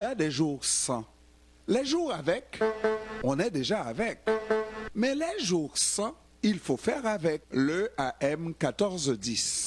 Il y a des jours sans. Les jours avec, on est déjà avec. Mais les jours sans, il faut faire avec le AM 1410.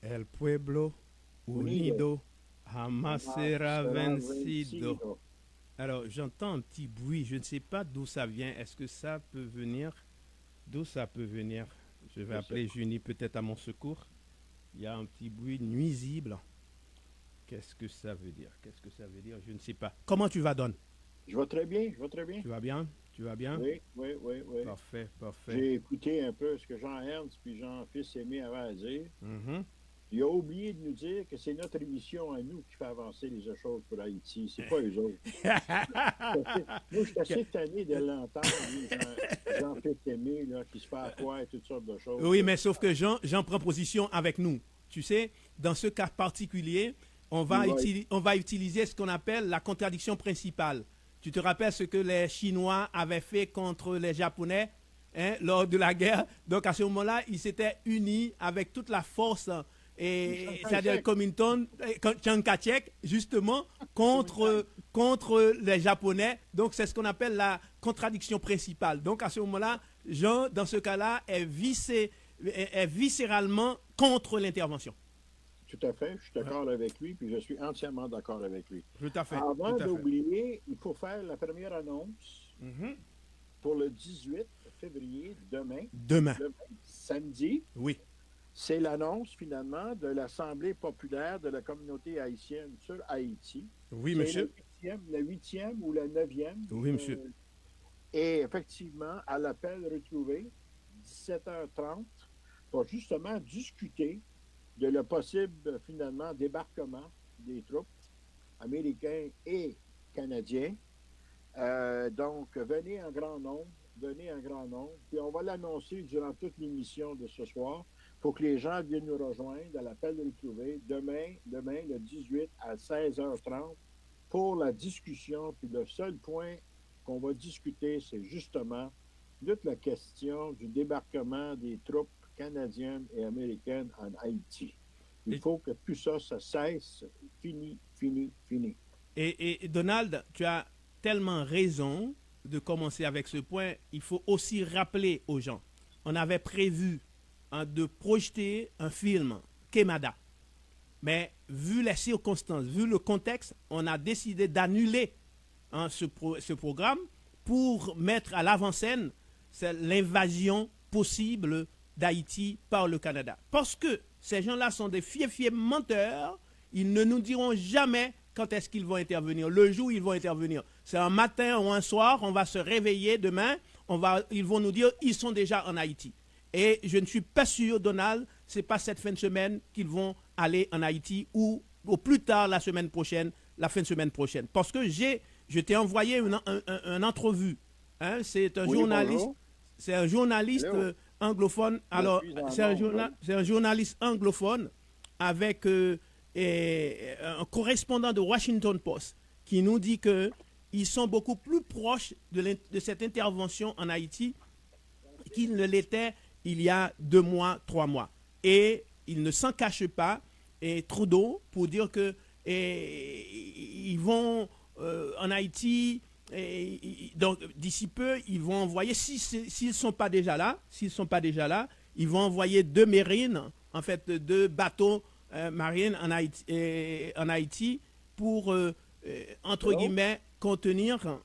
El pueblo unido jamás sera vencido. Alors, j'entends un petit bruit, je ne sais pas d'où ça vient. Est-ce que ça peut venir? D'où ça peut venir? Je vais appeler Junie peut-être à mon secours. Il y a un petit bruit nuisible. Qu'est-ce que ça veut dire? Qu'est-ce que ça veut dire? Je ne sais pas. Comment tu vas, Don? Je vais très bien, je vais très bien. Tu vas bien? Tu vas bien? Oui, oui, oui, oui. Parfait, parfait. J'ai écouté un peu ce que Jean-Ernst puis Jean-Fils Aimé avaient à dire. Mhm. Il a oublié de nous dire que c'est notre émission à nous qui fait avancer les choses pour Haïti. C'est pas eux autres. Moi, je suis assez tanné de l'entendre, lui, Jean-Fils Aimé, là, qui se fait avoir et toutes sortes de choses. Oui, mais sauf que Jean prend position avec nous. Tu sais, dans ce cas particulier, on va utiliser ce qu'on appelle la contradiction principale. Tu te rappelles ce que les Chinois avaient fait contre les Japonais lors de la guerre? Donc à ce moment-là, ils s'étaient unis avec toute la force, c'est-à-dire Kuomintang, Chiang Kai-shek, justement, contre les Japonais. Donc c'est ce qu'on appelle la contradiction principale. Donc à ce moment-là, Jean, dans ce cas-là, est viscéralement contre l'intervention. Tout à fait, je suis d'accord avec lui, puis je suis entièrement d'accord avec lui. Tout à fait. Avant d'oublier, il faut faire la première annonce pour le 18 février, demain, samedi. Oui. C'est l'annonce, finalement, de l'Assemblée populaire de la communauté haïtienne sur Haïti. Oui, monsieur. La huitième ou la 9e. Oui, monsieur. Et effectivement, à l'appel retrouvé, 17h30, pour justement discuter de le possible, finalement, débarquement des troupes américains et canadiens. Donc, venez en grand nombre, puis on va l'annoncer durant toute l'émission de ce soir pour que les gens viennent nous rejoindre à l'appel retrouvé demain, le 18 à 16h30 pour la discussion. Puis le seul point qu'on va discuter, c'est justement toute la question du débarquement des troupes canadiennes et américaines en Haïti. Il faut que tout ça, ça cesse. Fini. Et Donald, tu as tellement raison de commencer avec ce point. Il faut aussi rappeler aux gens, on avait prévu de projeter un film, Quémada. Mais vu les circonstances, vu le contexte, on a décidé d'annuler ce programme pour mettre à l'avant-scène l'invasion possible d'Haïti par le Canada. Parce que ces gens-là sont des fiers menteurs, ils ne nous diront jamais quand est-ce qu'ils vont intervenir, le jour où ils vont intervenir. C'est un matin ou un soir, on va se réveiller demain, ils vont nous dire ils sont déjà en Haïti. Et je ne suis pas sûr, Donald, ce n'est pas cette fin de semaine qu'ils vont aller en Haïti ou au plus tard la semaine prochaine, la fin de semaine prochaine. Parce que je t'ai envoyé une entrevue. Hein, c'est un journaliste. Bonjour. C'est un journaliste anglophone. Alors, c'est un journaliste anglophone avec un correspondant de Washington Post qui nous dit qu'ils sont beaucoup plus proches de cette intervention en Haïti qu'ils ne l'étaient il y a 2 mois, 3 mois. Et il ne s'en cache pas, et Trudeau, pour dire que ils vont en Haïti. Donc d'ici peu, ils vont envoyer, s'ils ne sont pas déjà là, ils vont envoyer 2 marines, en fait 2 bateaux marines en Haïti pour, entre guillemets, contenir,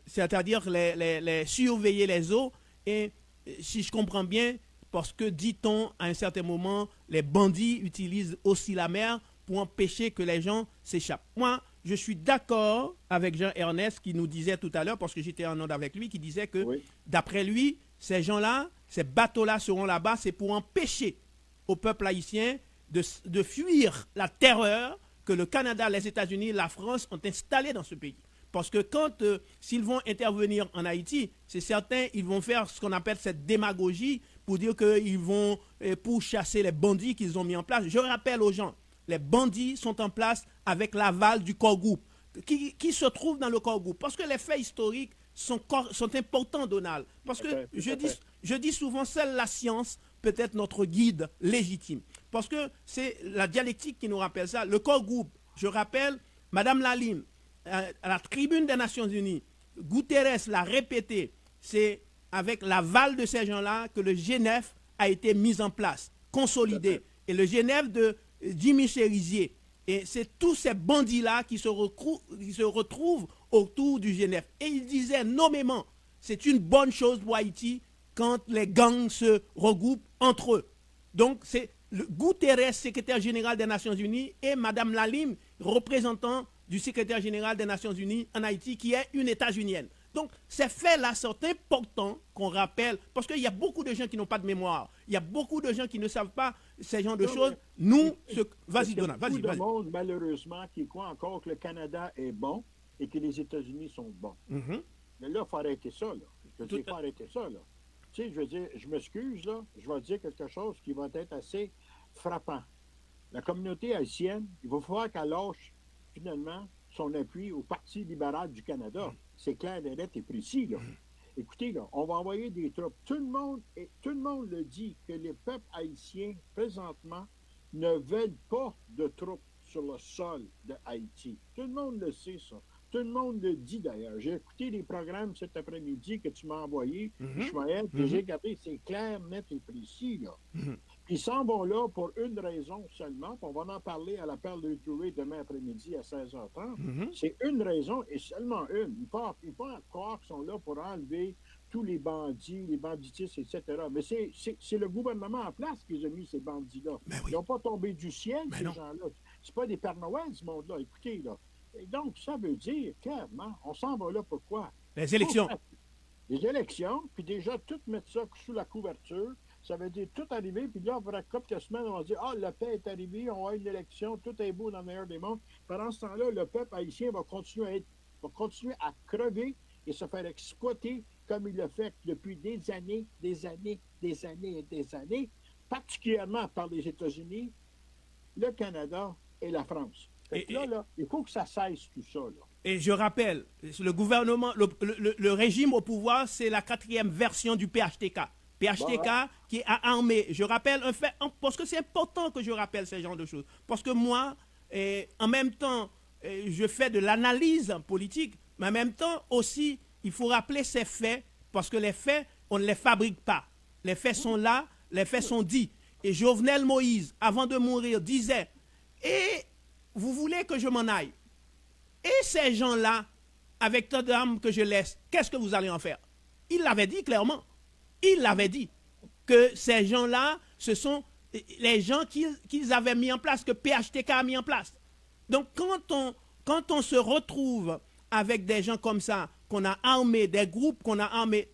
c'est-à-dire les surveiller les eaux. Et si je comprends bien, parce que, dit-on, à un certain moment, les bandits utilisent aussi la mer pour empêcher que les gens s'échappent. Moi, je suis d'accord avec Jean-Ernest qui nous disait tout à l'heure, parce que j'étais en onde avec lui, qui disait que, d'après lui, ces gens-là, ces bateaux-là seront là-bas, c'est pour empêcher au peuple haïtien de fuir la terreur que le Canada, les États-Unis, la France ont installée dans ce pays. Parce que s'ils vont intervenir en Haïti, c'est certain, ils vont faire ce qu'on appelle cette démagogie pour dire qu'ils vont pour chasser les bandits qu'ils ont mis en place. Je rappelle aux gens, les bandits sont en place avec l'aval du corps groupe. Qui se trouve dans le corps groupe. Parce que les faits historiques sont importants, Donald. Parce que je dis souvent, seule la science peut être notre guide légitime. Parce que c'est la dialectique qui nous rappelle ça. Le corps groupe, je rappelle, Madame Lalime, à la tribune des Nations Unies, Guterres l'a répété, c'est avec l'aval de ces gens-là que le Genève a été mis en place, consolidé. Et le Genève de Jimmy Cherizier, et c'est tous ces bandits-là qui se retrouvent autour du Genève. Et il disait nommément, c'est une bonne chose pour Haïti quand les gangs se regroupent entre eux. Donc c'est le Guterres, secrétaire général des Nations Unies, et Madame Lalime, représentant du secrétaire général des Nations Unies en Haïti, qui est une États-Unienne. Donc, ces faits-là sont importants qu'on rappelle, parce qu'il y a beaucoup de gens qui n'ont pas de mémoire. Il y a beaucoup de gens qui ne savent pas ces genres de choses. Vas-y, Donald, vas-y. Il y a beaucoup de monde, malheureusement, qui croit encore que le Canada est bon et que les États-Unis sont bons. Mm-hmm. Mais là, il faut arrêter ça, là. Il faut arrêter ça, là. Tu sais, je veux dire, je m'excuse, là, je vais dire quelque chose qui va être assez frappant. La communauté haïtienne, il va falloir qu'elle lâche, finalement, son appui au Parti libéral du Canada. C'est clair, net et précis, là. Écoutez, là, on va envoyer des troupes. Tout le monde le dit, que les peuples haïtiens, présentement, ne veulent pas de troupes sur le sol de Haïti. Tout le monde le sait, ça. Tout le monde le dit, d'ailleurs. J'ai écouté les programmes cet après-midi que tu m'as envoyés, Ishmael, puis j'ai regardé, c'est clair, net et précis, là. Ils s'en vont là pour une raison seulement, puis on va en parler à la perle de Trouvé demain après-midi à 16h30. C'est une raison et seulement une. Ils peuvent croire qu'ils sont là pour enlever tous les bandits, les banditistes, etc. Mais c'est le gouvernement en place qui a mis ces bandits-là. Oui. Ils n'ont pas tombé du ciel, ces gens-là. C'est pas des Pères Noël, ce monde-là. Écoutez, là. Et donc, ça veut dire, clairement, on s'en va là pourquoi? Les élections. Les élections, puis déjà, tout mettre ça sous la couverture. Ça veut dire tout arriver, puis là, après quelques semaines, on va dire, la paix est arrivée, on a une élection, tout est beau dans le meilleur des mondes. Pendant ce temps-là, le peuple haïtien va continuer à crever et se faire exploiter comme il l'a fait depuis des années, particulièrement par les États-Unis, le Canada et la France. Là, il faut que ça cesse tout ça, là. Et je rappelle, le gouvernement, le régime au pouvoir, c'est la 4e version du PHTK. PHTK qui a armé. Je rappelle un fait, parce que c'est important que je rappelle ce genre de choses. Parce que moi, en même temps, je fais de l'analyse politique, mais en même temps aussi, il faut rappeler ces faits, parce que les faits, on ne les fabrique pas. Les faits sont là, Les faits sont dits. Et Jovenel Moïse, avant de mourir, disait, et vous voulez que je m'en aille? Et ces gens-là, avec tant d'âme que je laisse, qu'est-ce que vous allez en faire? Il l'avait dit clairement. Il l'avait dit. Que ces gens-là, ce sont les gens qu'ils avaient mis en place, que PHTK a mis en place. Donc, quand on se retrouve avec des gens comme ça, qu'on a armés, des groupes qu'on a armés,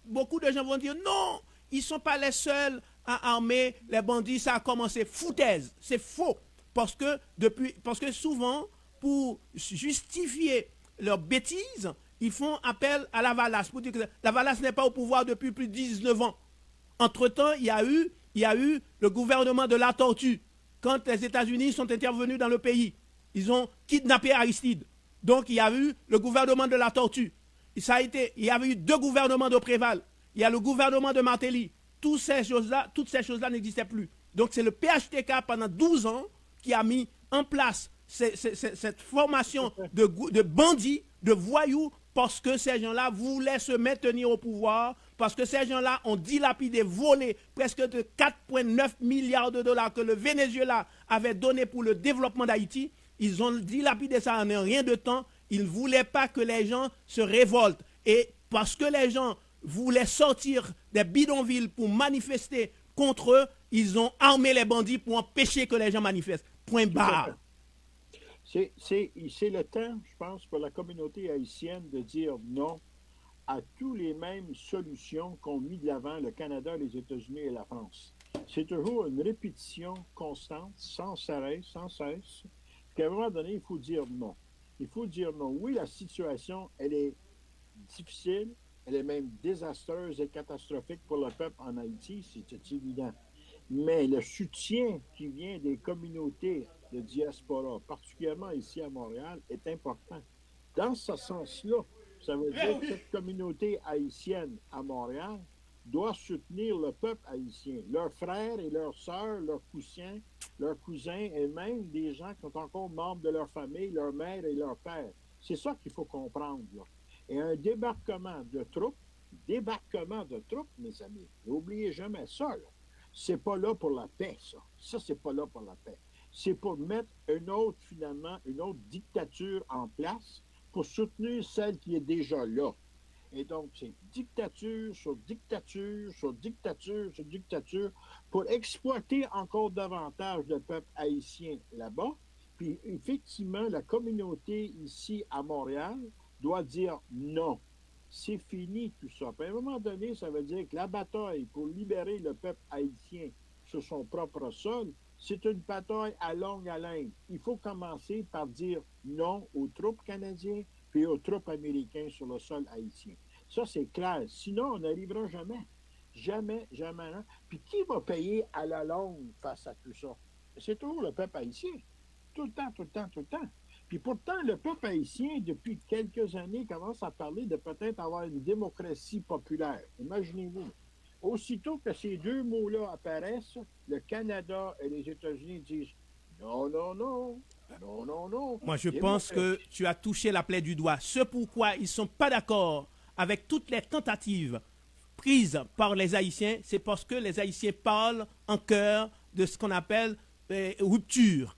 beaucoup de gens vont dire non, ils ne sont pas les seuls à armer les bandits, ça a commencé. Foutaise, c'est faux. Parce que souvent, pour justifier leurs bêtises, ils font appel à la Valace, pour dire que la Valace n'est pas au pouvoir depuis plus de 19 ans. Entre-temps, il y a eu le gouvernement de la tortue. Quand les États-Unis sont intervenus dans le pays, ils ont kidnappé Aristide. Donc, il y a eu le gouvernement de la tortue. Il y avait eu 2 gouvernements de Préval. Il y a le gouvernement de Martelly. Toutes ces choses-là n'existaient plus. Donc, c'est le PHTK pendant 12 ans qui a mis en place cette formation de bandits, de voyous, parce que ces gens-là voulaient se maintenir au pouvoir, parce que ces gens-là ont dilapidé, volé presque de 4,9 milliards de dollars que le Venezuela avait donné pour le développement d'Haïti. Ils ont dilapidé ça en un rien de temps. Ils ne voulaient pas que les gens se révoltent. Et parce que les gens voulaient sortir des bidonvilles pour manifester contre eux, ils ont armé les bandits pour empêcher que les gens manifestent. Point barre. C'est le temps, je pense, pour la communauté haïtienne de dire non à toutes les mêmes solutions qu'ont mis de l'avant le Canada, les États-Unis et la France. C'est toujours une répétition constante, sans cesse, qu'à un moment donné, il faut dire non. Il faut dire non. Oui, la situation, elle est difficile, elle est même désastreuse et catastrophique pour le peuple en Haïti, c'est évident. Mais le soutien qui vient des communautés de diaspora, particulièrement ici à Montréal, est important. Dans ce sens-là, ça veut dire que cette communauté haïtienne à Montréal doit soutenir le peuple haïtien, leurs frères et leurs sœurs, leurs cousins et même des gens qui sont encore membres de leur famille, leur mère et leur père. C'est ça qu'il faut comprendre, là. Et un débarquement de troupes, mes amis, n'oubliez jamais ça, là. C'est pas là pour la paix, ça. Ça, c'est pas là pour la paix. C'est pour mettre une autre dictature en place pour soutenir celle qui est déjà là. Et donc, c'est dictature sur dictature sur dictature sur dictature pour exploiter encore davantage le peuple haïtien là-bas. Puis, effectivement, la communauté ici à Montréal doit dire non. C'est fini tout ça. Puis à un moment donné, ça veut dire que la bataille pour libérer le peuple haïtien sur son propre sol, c'est une bataille à longue haleine. Il faut commencer par dire non aux troupes canadiennes puis aux troupes américaines sur le sol haïtien. Ça, c'est clair. Sinon, on n'arrivera jamais. Jamais, jamais. Hein? Puis qui va payer à la longue face à tout ça? C'est toujours le peuple haïtien. Tout le temps, tout le temps, tout le temps. Puis pourtant, le peuple haïtien, depuis quelques années, commence à parler de peut-être avoir une démocratie populaire. Imaginez-vous. Aussitôt que ces 2 mots-là apparaissent, le Canada et les États-Unis disent non, non, non, non, non, non. Moi, je pense que tu as touché la plaie du doigt. Ce pourquoi ils ne sont pas d'accord avec toutes les tentatives prises par les Haïtiens, c'est parce que les Haïtiens parlent en cœur de ce qu'on appelle rupture.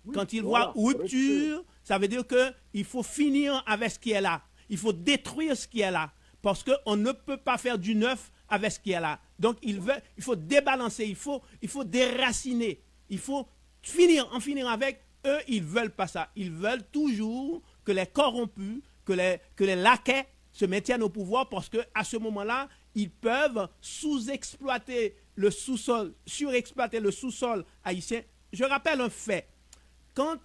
Oui, quand ils voient rupture, ça veut dire qu'il faut finir avec ce qui est là. Il faut détruire ce qui est là. Parce qu'on ne peut pas faire du neuf avec ce qui est là. Donc, il faut débalancer, il faut déraciner. Il faut en finir avec. Eux, ils ne veulent pas ça. Ils veulent toujours que les corrompus, que les laquais se maintiennent au pouvoir parce qu'à ce moment-là, ils peuvent sous-exploiter le sous-sol, surexploiter le sous-sol haïtien. Je rappelle un fait. Quand,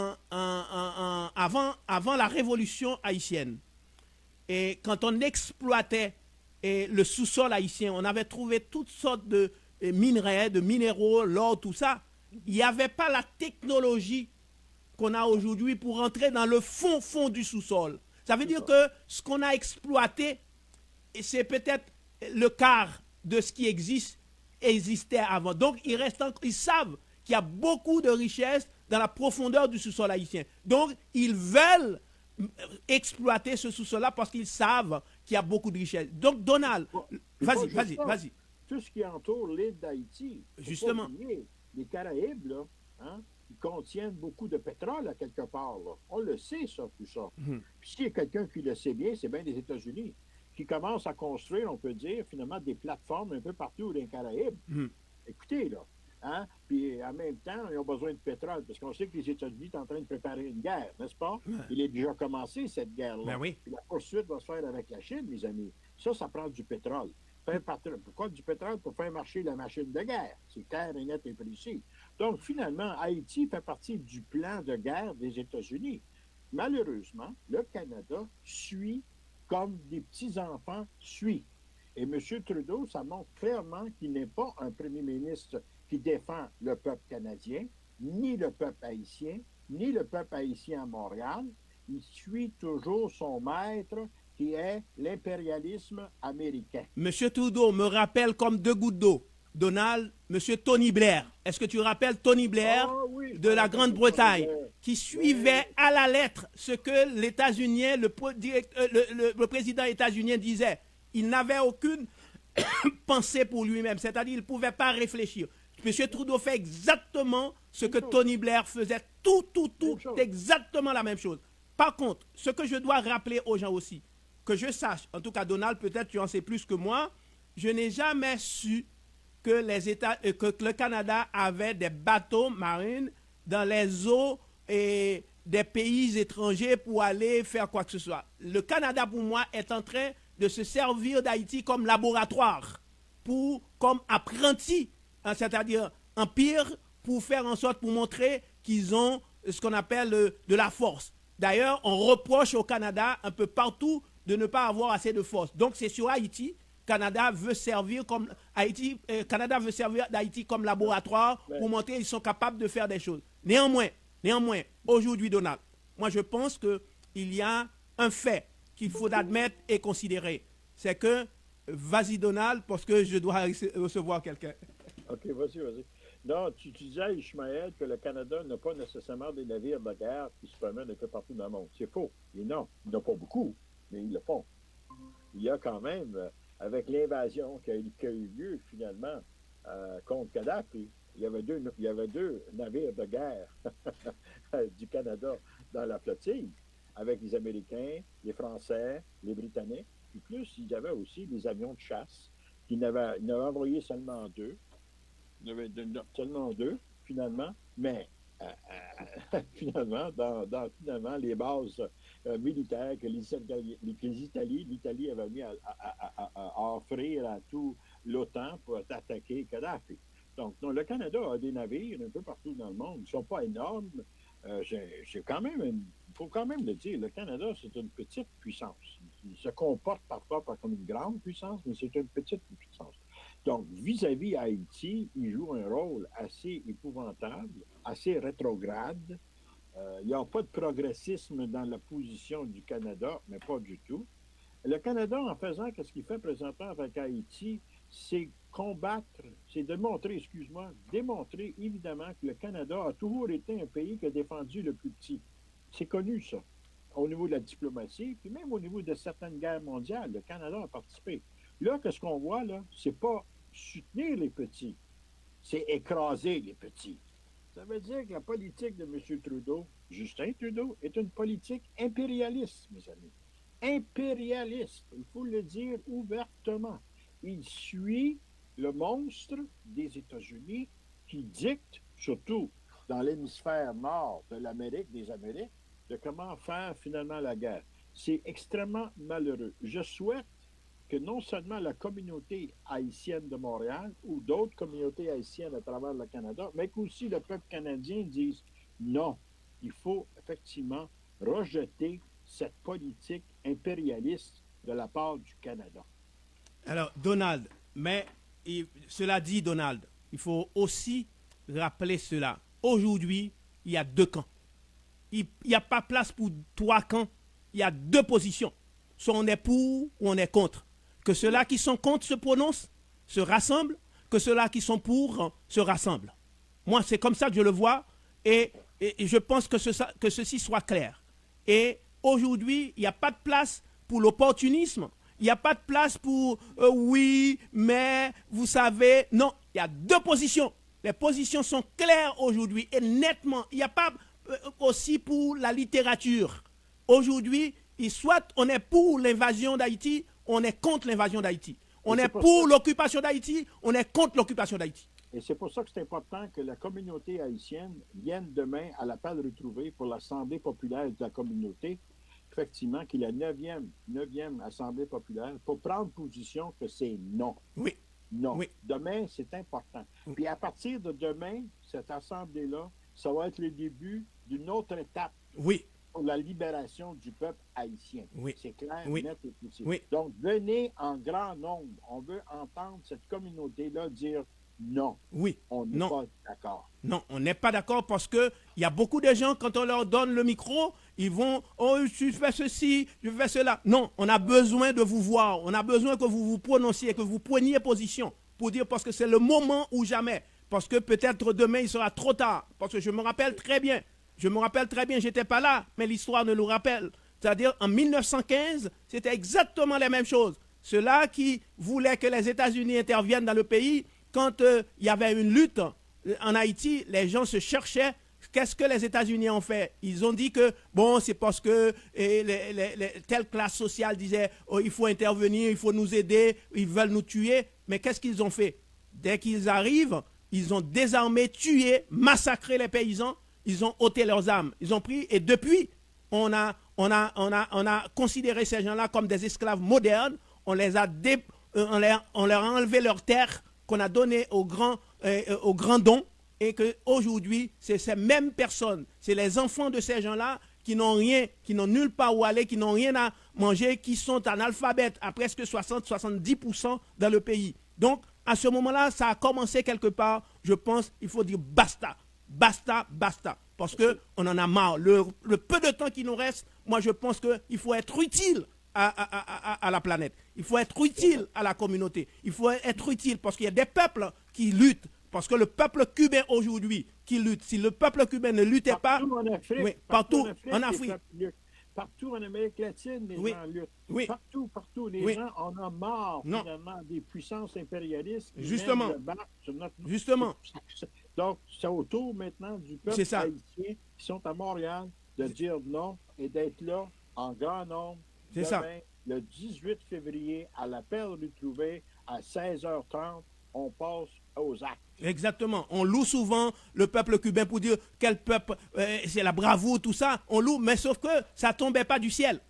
avant la révolution haïtienne, et quand on exploitait le sous-sol haïtien, on avait trouvé toutes sortes de minerais, de minéraux, l'or, tout ça. Il n'y avait pas la technologie qu'on a aujourd'hui pour entrer dans le fond du sous-sol. Ça veut dire que ce qu'on a exploité, c'est peut-être le quart de ce qui existait avant. Donc, ils savent qu'il y a beaucoup de richesses dans la profondeur du sous-sol haïtien. Donc, ils veulent exploiter ce sous-sol-là parce qu'ils savent qu'il y a beaucoup de richesses. Donc, Donald, vas-y. tout ce qui entoure l'île d'Haïti. Justement. Les Caraïbes, là, hein, ils contiennent beaucoup de pétrole à quelque part. Là. On le sait, ça, tout ça. Puis s'il y a quelqu'un qui le sait bien, c'est bien les États-Unis, qui commencent à construire, on peut dire, finalement, des plateformes un peu partout dans les Caraïbes. Écoutez, là. Hein? Puis en même temps, ils ont besoin de pétrole, parce qu'on sait que les États-Unis sont en train de préparer une guerre, n'est-ce pas? Il est déjà commencé, cette guerre-là. Ben oui. Puis la poursuite va se faire avec la Chine, mes amis. Ça prend du pétrole. Pourquoi du pétrole? Pour faire marcher la machine de guerre. C'est clair et net et précis. Donc, finalement, Haïti fait partie du plan de guerre des États-Unis. Malheureusement, le Canada suit comme des petits-enfants suivent. Et M. Trudeau, ça montre clairement qu'il n'est pas un premier ministre qui défend le peuple canadien, ni le peuple haïtien, ni le peuple haïtien à Montréal. Il suit toujours son maître, qui est l'impérialisme américain. M. Trudeau me rappelle comme deux gouttes d'eau. Donald, M. Tony Blair. Est-ce que tu rappelles Tony Blair de la Grande-Bretagne, qui suivait à la lettre ce que l'États-Unis, le président états-unien disait? Il n'avait aucune pensée pour lui-même, c'est-à-dire qu'il ne pouvait pas réfléchir. M. Trudeau fait exactement ce que Tony Blair faisait, tout, exactement la même chose. Par contre, ce que je dois rappeler aux gens aussi, que je sache, en tout cas Donald, peut-être tu en sais plus que moi, je n'ai jamais su que le Canada avait des bateaux marins dans les eaux et des pays étrangers pour aller faire quoi que ce soit. Le Canada, pour moi, est en train de se servir d'Haïti comme laboratoire, comme apprenti, hein, c'est-à-dire empire, pour faire en sorte, pour montrer qu'ils ont ce qu'on appelle de la force. D'ailleurs, on reproche au Canada, un peu partout, de ne pas avoir assez de force. Donc, c'est sur Haïti. Canada veut servir d'Haïti comme laboratoire pour montrer qu'ils sont capables de faire des choses. Néanmoins, aujourd'hui, Donald, moi, je pense qu'il y a un fait qu'il faut admettre et considérer. C'est que, vas-y, Donald, parce que je dois recevoir quelqu'un. OK, vas-y. Non, tu disais, Ishmael, que le Canada n'a pas nécessairement des navires de guerre qui se promènent un peu partout dans le monde. C'est faux. Et non, ils n'ont pas beaucoup, mais ils le font. Il y a quand même, avec l'invasion qui a eu lieu, finalement, contre Kadhafi, il y avait deux navires de guerre du Canada dans la flottille, avec les Américains, les Français, les Britanniques. Puis plus, il y avait aussi des avions de chasse qui n'avaient envoyé seulement deux. Il y avait seulement deux, finalement, mais finalement, dans finalement, les bases militaires que l'Italie avait mis à offrir à tout l'OTAN pour attaquer Kadhafi. Donc, le Canada a des navires un peu partout dans le monde. Ils ne sont pas énormes. Il faut quand même le dire, le Canada, c'est une petite puissance. Il se comporte parfois comme une grande puissance, mais c'est une petite puissance. Donc, vis-à-vis Haïti, il joue un rôle assez épouvantable, assez rétrograde. Il n'y a pas de progressisme dans la position du Canada, mais pas du tout. Le Canada, en faisant ce qu'il fait présentement avec Haïti, c'est démontrer évidemment que le Canada a toujours été un pays qui a défendu le plus petit. C'est connu, ça. Au niveau de la diplomatie, puis même au niveau de certaines guerres mondiales, le Canada a participé. Là, qu'est-ce qu'on voit, là? C'est pas soutenir les petits, c'est écraser les petits. Ça veut dire que la politique de M. Trudeau, Justin Trudeau, est une politique impérialiste, mes amis. Impérialiste, il faut le dire ouvertement. Il suit le monstre des États-Unis qui dicte, surtout dans l'hémisphère nord de l'Amérique, des Amériques, de comment faire finalement la guerre. C'est extrêmement malheureux. Je souhaite que non seulement la communauté haïtienne de Montréal ou d'autres communautés haïtiennes à travers le Canada, mais qu'aussi le peuple canadien dise non, il faut effectivement rejeter cette politique impérialiste de la part du Canada. Alors, Donald, cela dit, Donald, il faut aussi rappeler cela. Aujourd'hui, il y a deux camps. Il n'y a pas place pour trois camps. Il y a deux positions. Soit on est pour ou on est contre. Que ceux-là qui sont contre se prononcent, se rassemblent, que ceux-là qui sont pour se rassemblent. Moi, c'est comme ça que je le vois et je pense que ceci soit clair. Et aujourd'hui, il n'y a pas de place pour l'opportunisme, Il n'y a pas de place pour oui, mais vous savez. Non, il y a deux positions. Les positions sont claires aujourd'hui et nettement. Il n'y a pas aussi pour la littérature. Aujourd'hui, soit on est pour l'invasion d'Haïti, on est contre l'invasion d'Haïti. On est pour l'occupation d'Haïti, on est contre l'occupation d'Haïti. Et c'est pour ça que c'est important que la communauté haïtienne vienne demain à l'appel retrouvé pour l'Assemblée populaire de la communauté, effectivement, qui est la 9e Assemblée populaire, pour prendre position que c'est non. Oui. Non. Oui. Demain, c'est important. Oui. Puis à partir de demain, cette Assemblée-là, ça va être le début d'une autre étape. Oui. Pour la libération du peuple haïtien. Oui. C'est clair, oui. net et précis. Oui. Donc, venez en grand nombre. On veut entendre cette communauté-là dire non. Oui. On n'est pas d'accord. Non, on n'est pas d'accord parce qu'il y a beaucoup de gens, quand on leur donne le micro, ils vont « Oh, je fais ceci, je fais cela ». Non, on a besoin de vous voir. On a besoin que vous vous prononciez, que vous preniez position pour dire parce que c'est le moment ou jamais. Parce que peut-être demain, il sera trop tard. Parce que je me rappelle très bien, je n'étais pas là, mais l'histoire nous le rappelle. C'est-à-dire, en 1915, c'était exactement la même chose. Ceux-là qui voulaient que les États-Unis interviennent dans le pays, quand il y avait une lutte en Haïti, les gens se cherchaient. Qu'est-ce que les États-Unis ont fait? Ils ont dit que, bon, c'est parce que telle classe sociale disait oh, il faut intervenir, il faut nous aider, ils veulent nous tuer. Mais qu'est-ce qu'ils ont fait? Dès qu'ils arrivent, ils ont désarmé, tué, massacré les paysans. Ils ont ôté leurs armes. Ils ont pris, et depuis, on a considéré ces gens-là comme des esclaves modernes. On leur a enlevé leurs terres qu'on a données aux grands dons. Et qu'aujourd'hui, c'est ces mêmes personnes, c'est les enfants de ces gens-là qui n'ont rien, qui n'ont nulle part où aller, qui n'ont rien à manger, qui sont analphabètes à presque 60-70% dans le pays. Donc, à ce moment-là, ça a commencé quelque part. Je pense qu'il faut dire basta. Basta, basta. Parce qu'on en a marre. Le peu de temps qui nous reste, moi je pense qu'il faut être utile à la planète. Il faut être utile à la communauté. Il faut être utile parce qu'il y a des peuples qui luttent. Parce que le peuple cubain aujourd'hui qui lutte, si le peuple cubain ne luttait partout pas... En Afrique, oui, partout en Afrique. Partout en Amérique latine, les gens luttent. Oui. Partout, les gens en ont marre, finalement, des puissances impérialistes qui justement. viennent se battre sur notre... Justement. Donc, c'est au tour maintenant du peuple haïtien qui sont à Montréal de dire non et d'être là en grand nombre demain, le 18 février, à l'appel retrouvé à 16h30. On passe aux actes. Exactement. On loue souvent le peuple cubain pour dire quel peuple, c'est la bravoure, tout ça. On loue, mais sauf que ça ne tombait pas du ciel.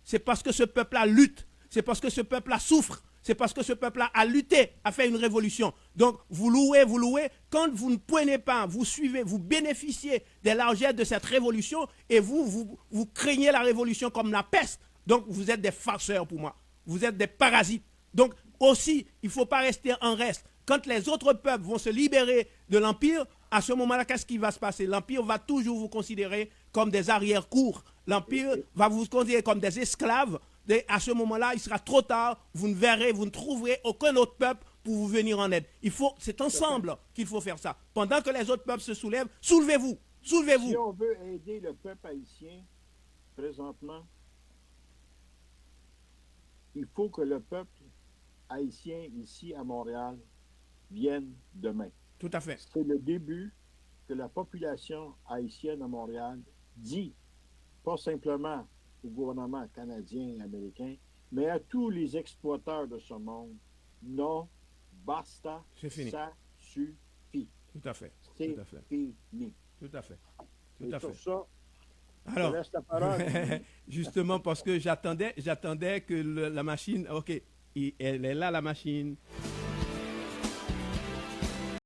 C'est parce que ce peuple-là lutte. C'est parce que ce peuple-là souffre. C'est parce que ce peuple-là a lutté, a fait une révolution. Donc, vous louez. Quand vous ne prenez pas, vous suivez, vous bénéficiez des largesses de cette révolution et vous craignez la révolution comme la peste. Donc, vous êtes des farceurs pour moi. Vous êtes des parasites. Donc, aussi, il ne faut pas rester en reste. Quand les autres peuples vont se libérer de l'Empire, à ce moment-là, qu'est-ce qui va se passer? L'Empire va toujours vous considérer comme des arrière-cours. L'Empire va vous considérer comme des esclaves. À ce moment-là, il sera trop tard. Vous ne trouverez aucun autre peuple pour vous venir en aide. C'est ensemble qu'il faut faire ça. Pendant que les autres peuples se soulèvent, soulevez-vous. Soulevez-vous. Si on veut aider le peuple haïtien, présentement, il faut que le peuple haïtien ici à Montréal vienne demain. Tout à fait. C'est le début que la population haïtienne à Montréal dit, pas simplement au gouvernement canadien et américain, mais à tous les exploiteurs de ce monde, non, basta, c'est fini. Ça suffit. Tout à fait. C'est tout à fait. fini. Tout à fait. Tout à fait. Sur ça, alors, je laisse la parole. Justement, parce que j'attendais que la machine, ok, elle est là la machine.